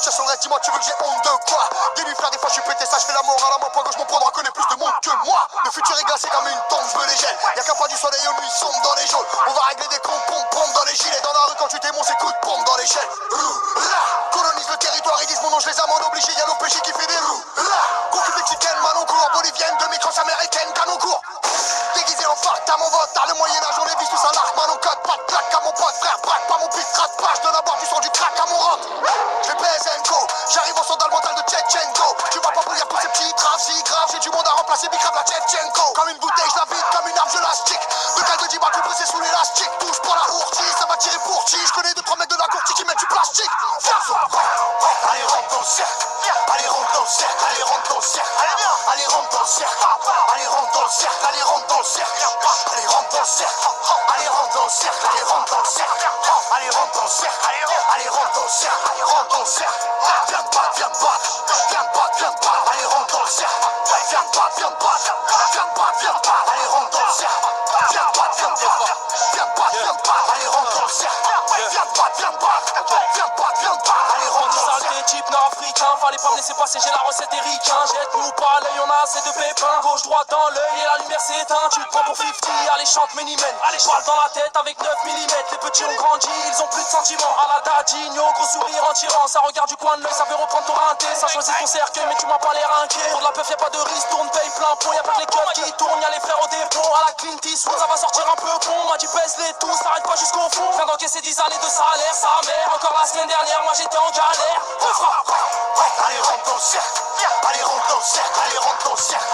mentir sur le reste, dis-moi tu veux que j'ai honte de quoi? Dis-lui frère, des fois je suis pété, ça je fais la morale à mon poids gauche, mon poids connaît plus de monde que moi. Le futur est glacé comme une tombe, je me les gèle. Y'a qu'à pas du soleil aux nuits sombres dans les jaunes. On va régler des comptes, pompe dans les gilets. Dans la rue quand tu démontes, c'est coup de pompe dans l'échelle. Colonise le territoire, ils disent mon nom, je les amende obligés. Y'a l'OPJ qui fait des roues. Concu mexicaine, Manoncourt, bolivienne, demi-crosse américaine, Canoncourt. Déguisé en phare, t'as mon vote, t'as le Moyen-Âge, on les vise tous à l'arc, Manon code, pas de plaque à mon pote, frère, braque pas mon pit, rate pas, je donne à boire du sang du crack à mon rentre. Je pèse Enko, j'arrive au son dans le mental de Tchetchenko. Tu vas pas bouillir tous ces petits traves, si grave, j'ai du monde à remplacer, bicrave la Tchetchenko. Comme une bouteille, je la vide, comme une arme, je la stick. De calme de 10 balles, plus pressé sous l'élastique. Touche pour la ourtie, ça va tirer pour qui? Je connais 2-3 mecs de la courtie qui mettent du plastique. Allez, rentre dans le cercle. Allez, rentre dans le cercle. Allez, rentre dans le cercle. Allez, rentre dans le cercle. Allez, rentre dans le cercle. Allez, rentre dans le cercle. Allez, rentre dans le cercle. Allez, rentre dans le cercle. Allez, rentre dans le cercle. Allez, rentre dans le cercle. Allez, rentre dans le cercle. Allez, rentre dans le cercle. Viens pas, viens pas. Viens pas, viens pas. Allez, rentre dans le cercle. Viens pas, viens pas. Viens pas, viens pas. Allez, rentre dans le cercle. Viens pas, viens pas. Viens pas, viens pas. Allez, rentre dans le cercle. Viens pas, viens pas. Viens pas, viens pas. Allez, rentre dans le cercle. Type nord-africain, fallait pas me laisser passer, j'ai la recette Eric. Jette-nous pas l'œil, on a assez de pépins. Gauche, droite dans l'œil et la lumière s'éteint. Tu te prends pour 50, allez chante Minimen. Allez parle dans la tête avec 9 mm. Les petits ont grandi, ils ont plus de sentiments. À la Dadinho, gros sourire en tirant. Ça regarde du coin de l'œil, ça veut reprendre ton rinté. Ça choisit ton cercueil, mais tu m'as pas l'air inquiet. Pour de la peuf, y'a pas de risque, tourne, paye plein pot. Y'a pas que les keufs qui tournent, y'a les frères au dépôt. À la Clint Eastwood, ça va sortir un peu bon. M'a dit pèse les tous, t'arrêtes pas jusqu'au fond. Viens d'encaisser 10 années de salaire, sa mère. Encore la semaine dernière, moi j'étais en galère. Allez, rentre dans le cercle. Allez, rentre dans le cercle. Allez, rentre dans le cercle.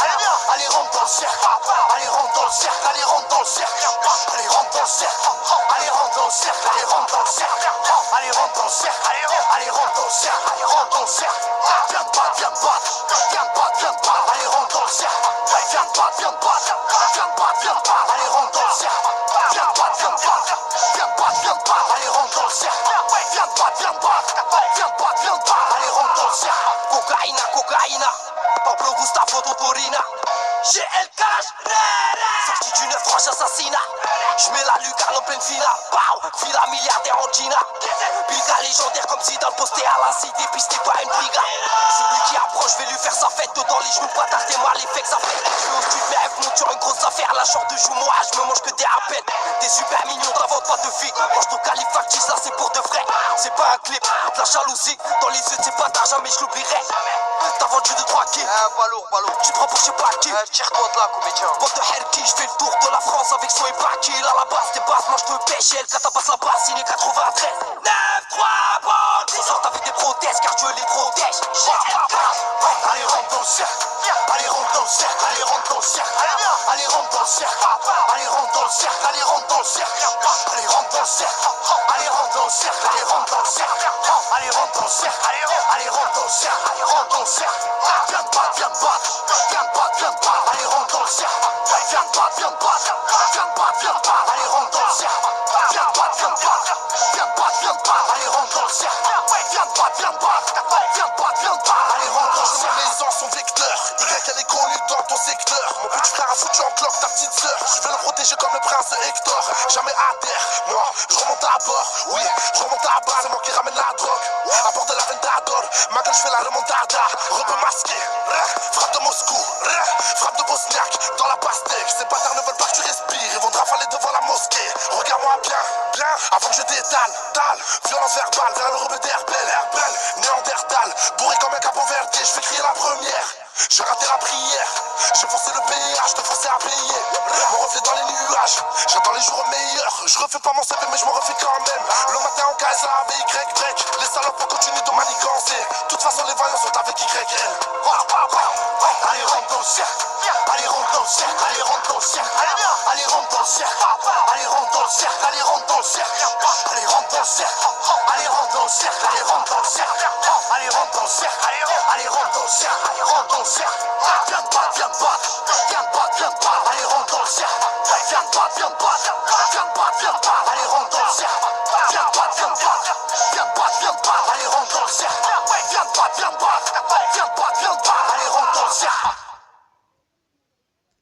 Allez, rentre dans le cercle. Allez, rentre dans le cercle. Allez, rentre dans le cercle. Allez, rentre dans le cercle. Allez, rentre dans le cercle. Allez, rentre dans le cercle. Allez, rentre dans le cercle. Allez, rentre dans le cercle. Allez, rentre dans le cercle. Viens pas, viens pas. Viens pas, viens pas. Allez, rentre dans le cercle. Viens pas, viens pas. Viens pas, viens pas. Allez, rentre dans le cercle. Viens pas, viens pas. Viens pas, viens pas. Allez, rentre dans le cercle. Viens pas, viens pas. Viens pas, viens pas. Allez, rentre dans le cercle. Cocaïna, cocaïna. Pablo Gustavo Totorina. GL Cash, sorti du 9-3, assassinat. J'mets la lucarne en pleine finale. Pow, fila milliardaire en Gina. Bilga légendaire comme Zidane posté à la cité, pisté pas une brigade. Celui qui approche, je vais lui faire sa fête. Dans les genoux, pas tarder, moi les fakes, ça fait. Je vais au studio, mais F monte sur une grosse affaire. La short de joue, moi, je me mange que des rappels. T'es super mignon, t'inventes pas de vie. Mange ton califactis, là c'est pour de vrai. C'est pas un clip, de la jalousie. Dans les yeux de ces bâtards, jamais je l'oublierai. T'as vendu 2-3 kills. Pas lourd, pas lourd. Tu te prends pour je sais pas qui. Tire-toi de là, comédien. Bande de Herky, je fais le tour de la France avec son épargne. À la base, t'es basse, moi je te pêche. Elle, quand t'as passe la basse, signé 93. 9-3, bande. On sort avec des prothèses car Dieu les protège. Allez, rentre dans le cercle. Allez, rentre dans le cercle. Allez, rentre dans le cercle. Allez, rentre dans le cercle. Allez, rentre dans le cercle. Allez, rentre dans le cercle. Allez, rentre dans le cercle. Allez, rentre dans le cercle. Allez, rentre dans le cercle. Allez, rentre dans le cercle. Allez, rentre dans le cercle. Allez, rentre dans le cercle. Viens pas, viens pas. Viens pas, viens pas. Allez, rentre dans le cercle. Viens pas, viens pas. Viens pas, viens pas. Allez, rentre dans le cercle. Viens pas, viens pas. Viens pas, viens pas. Allez, rentre dans le cercle. Viens pas, viens pas. Viens pas, viens pas. Allez, rentre dans le cercle. Les ans sont vecteurs, Y elle est connue dans ton secteur. Mon petit frère a foutu en cloque ta petite sœur. Je vais le protéger comme le prince Hector. Jamais à terre, moi je remonte à bord. Oui, je remonte à bas, c'est moi qui ramène la drogue. À bord de la Ventador, ma gueule je fais la remontada. Rebeu masqué, frappe de Moscou, frappe de Bosniaque. Dans la pastèque, ces bâtards ne veulent pas que tu respires. Ils vont te rafaler devant la mosquée. Regarde-moi bien, bien, avant que je t'étale. Violence verbale, vers le rebeu d'Herbel, Néandertal, bourré comme un capot verdé. Je vais crier la première. J'ai raté la prière, j'ai forcé le péage, te forcer à payer. Mon reflet dans les nuages, j'attends les jours meilleurs. Je refais pas mon CV mais je m'en refais quand même. Le matin en KSA avec Y break. Les salopes continuent de manigancer. De toute façon les vaillants sont avec YL. Allez, rentre dans le cercle. Allez, rentre dans le cercle. Allez, rentre dans le cercle. Allez, rentre dans le cercle. Allez, rentre dans le cercle. Allez, rentre dans le cercle. Allez, rentre dans le cercle. Allez, rentre dans le cercle. Allez, rentre dans le cercle. Allez, rentre dans le cercle. Allez, rentre dans le cercle. Allez, rentre dans le cercle. Viens pas, viens pas.